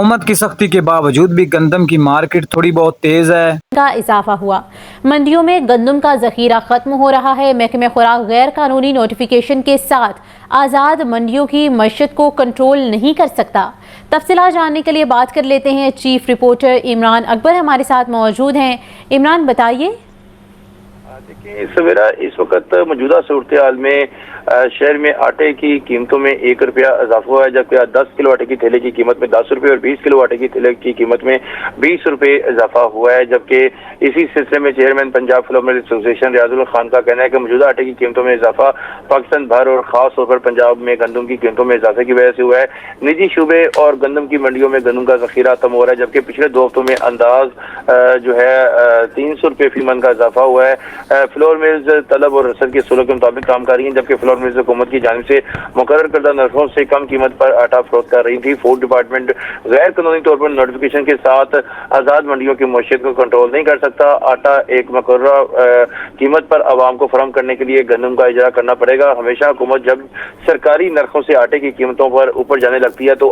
हुकूमत की सख्ती के बावजूद भी गंदम की मार्केट थोड़ी बहुत तेज है का इजाफा हुआ। मंडियों में गंदम का जखीरा खत्म हो रहा है। महकमे खुराक गैर कानूनी नोटिफिकेशन के साथ आज़ाद मंडियों की मईशत को कंट्रोल नहीं कर सकता। तफसीलात जानने के लिए बात कर लेते हैं। चीफ रिपोर्टर इमरान अकबर हमारे साथ मौजूद हैं। इमरान, बताइए। देखिए सवेरा, इस वक्त मौजूदा सूरत हाल में शहर में आटे की कीमतों में 1 रुपया इजाफा हुआ है, जबकि 10 किलो आटे की थैले की कीमत में 10 रुपये और 20 किलो आटे की थैले की कीमत में 20 रुपये इजाफा हुआ है। जबकि इसी सिलसिले में chairman Punjab flour mill association Riyazul Khan का कहना है कि मौजूदा आटे की कीमतों में इजाफा पाकिस्तान भर और खास तौर पर पंजाब में गंदम की कीमतों में इजाफे की वजह से हुआ है। निजी शूबे और गंदम की मंडियों में गंदम का जखीरा खत्म हो रहा है, जबकि पिछले 2 हफ्तों में अंदाज जो है 300 रुपये फी मन का इजाफा हुआ है। फ्लोर मिल्स तलब और रसद के असूलों के मुताबिक काम कर रही है, जबकि फ्लोर मिल्स हुकूमत की जानिब से मुकर्रर करदा नरखों से कम कीमत पर आटा फरोख्त कर रही थी। फूड डिपार्टमेंट गैर कानूनी तौर पर नोटिफिकेशन के साथ आज़ाद मंडियों की मईशत को कंट्रोल नहीं कर सकता। आटा एक मुकर्रर कीमत पर आवाम को फराहम करने के लिए गंदम का इजरा करना पड़ेगा। हमेशा हुकूमत जब सरकारी नरखों से आटे की कीमतों पर ऊपर जाने लगती है तो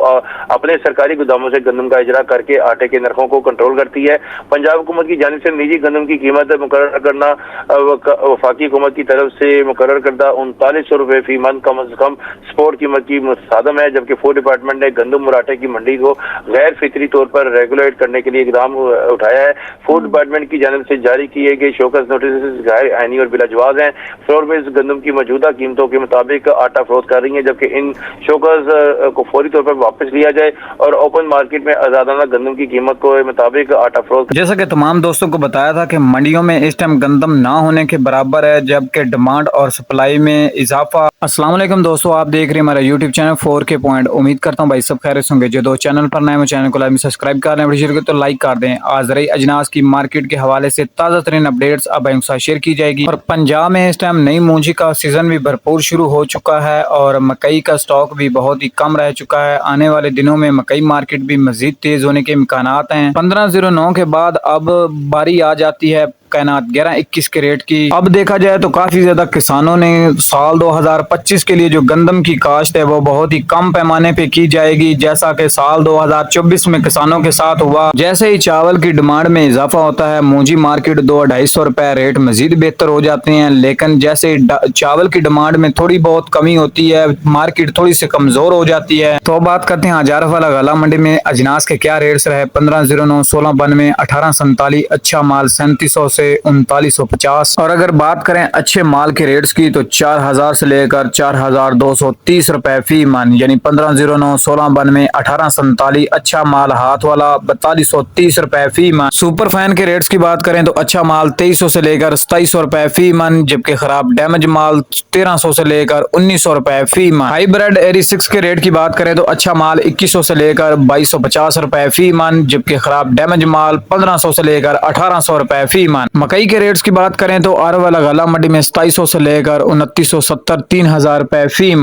अपने सरकारी गोदामों से गंदम का इजरा करके आटे के नरखों को कंट्रोल करती है। पंजाब हुकूमत की जानिब से निजी गंदम की कीमत मुकर्रर करना वफाकी हुकूमत की तरफ से मुकर्रर करदा 3900 रुपये फी मन कम अज कम स्पोर्ट कीमत की मुसादम है। जबकि फूड डिपार्टमेंट ने गंदम और आटे की मंडी को गैर फितरी तौर पर रेगुलेट करने के लिए इकदाम उठाया है। फूड डिपार्टमेंट की जानिब से जारी किए गए शोकस नोटिस गैर आईनी और बिलाजवाज हैं। फ्लोर मिल्स गंदम की मौजूदा कीमतों के मुताबिक आटा फरोख्त कर रही है, जबकि इन शोकस को फौरी तौर पर वापस लिया जाए और ओपन मार्केट में आजादाना गंदम की कीमत को मुताबिक आटा फरोख्त। जैसा कि तमाम दोस्तों को बताया था कि मंडियों में इस टाइम गंदम ना होने के बराबर है, जबकि डिमांड और सप्लाई में इजाफा। अस्सलाम वालेकुम दोस्तों, आप देख रहे हैं हमारा यूट्यूब चैनल 4K पॉइंट। उम्मीद करता हूँ भाई सब खैरियत होंगे। जो दोस्त चैनल पर नए हैं चैनल को सब्सक्राइब कर लें, वीडियो तो लाइक कर दें। आज रही अजनास की मार्केट के हवाले से ताज़ा तरीन अपडेट्स अब हम साथ शेयर की जाएगी। और पंजाब में इस टाइम नई मूंजी का सीजन भी भरपूर शुरू हो चुका है और मकई का स्टॉक भी बहुत ही कम रह चुका है। आने वाले दिनों में मकई मार्केट भी मजीद तेज होने के इम्कानात हैं। 1509 के बाद अब बारी आ जाती है कैनात 11-21 के रेट की। अब देखा जाए तो काफी ज्यादा किसानों ने साल 2025 के लिए जो गंदम की काश्त है वो बहुत ही कम पैमाने पे की जाएगी, जैसा कि साल 2024 में किसानों के साथ हुआ। जैसे ही चावल की डिमांड में इजाफा होता है, मूंजी मार्केट 200-250 रुपए रेट मजीद बेहतर हो जाते हैं। लेकिन जैसे चावल की डिमांड में थोड़ी बहुत कमी होती है, मार्केट थोड़ी सी कमजोर हो जाती है। तो बात करते हैं हजारों वाला गला मंडी में अजनास के क्या रेट्स रहे। 1509 1692, 1847 अच्छा माल 3700 से 3950। और अगर बात करें अच्छे माल के रेट्स की तो 4000 से लेकर 4230 रुपए फी मन, यानी 1509 1692, 1847 अच्छा माल हाथ वाला 4230 रुपए फी मन। सुपर फैन के रेट्स की बात करें तो अच्छा माल 2300 से लेकर 2700 रुपए फी मन, जबकि खराब डैमेज माल 1300 से लेकर 1900 रुपए फी मन। हाईब्रिड एरी 6 के रेट की बात करें तो अच्छा माल 2100 से लेकर 2250 रुपए फी मन, जबकि खराब डैमेज माल 1500 से लेकर 1800 रुपए फी मन। मकई के रेट्स की बात करें तो आर वाला गला मंडी में 2700 से लेकर 2970 3000 रुपए फी।